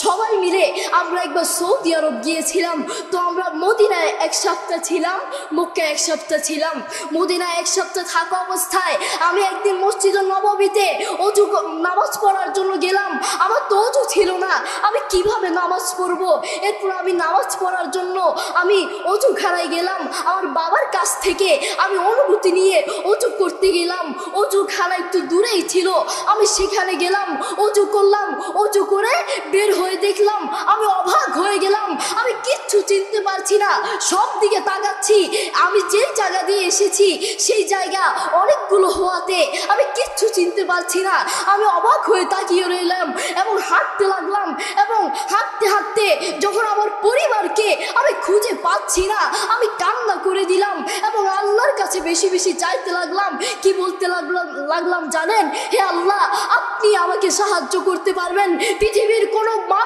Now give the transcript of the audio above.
সবাই মিলে আমরা একবার সৌদি আরব গিয়েছিলাম। তো আমরা মদিনায় 1 সপ্তাহ ছিলাম, মক্কায় 1 সপ্তাহ ছিলাম। মদিনায় 1 সপ্তাহ থাকা অবস্থায় আমি একদিন মসজিদে নববীতে নামাজ পড়ার জন্য গেলাম। আমার তো অজু ছিল না, আমি কিভাবে নামাজ পড়বো? এরপর আমি নামাজ পড়ার জন্য আমি অজুখানায় গেলাম। আমার বাবার কাছ থেকে আমি অনুমতি নিয়ে অজু করতে গেলাম। অজুখানা একটু দূরেই ছিল, আমি সেখানে গেলাম, অজু করলাম। অজু করে বের হয়ে দেখলাম, আমি অবাক হয়ে গেলাম। আমি কিচ্ছু চিনতে পারছি না, সব দিকে তাকাচ্ছি। আমি যেই জায়গা দিয়ে এসেছি সেই জায়গা অনেকগুলো হওয়াতে আমি কিচ্ছু চিনতে পারছি না। আমি অবাক হয়ে তাকিয়ে রইলাম এবং হাঁটতে লাগলাম। এবং হাঁটতে হাঁটতে যখন আমার পরিবারকে আমি খুঁজে পাচ্ছি না, আমি কান্না করে দিলাম এবং আল্লাহর কাছে বেশি বেশি চাইতে লাগলাম। কি বলতে লাগলাম জানেন? হে আল্লাহ, আপনি আমাকে সাহায্য করতে পারবেন, পৃথিবীর কোনো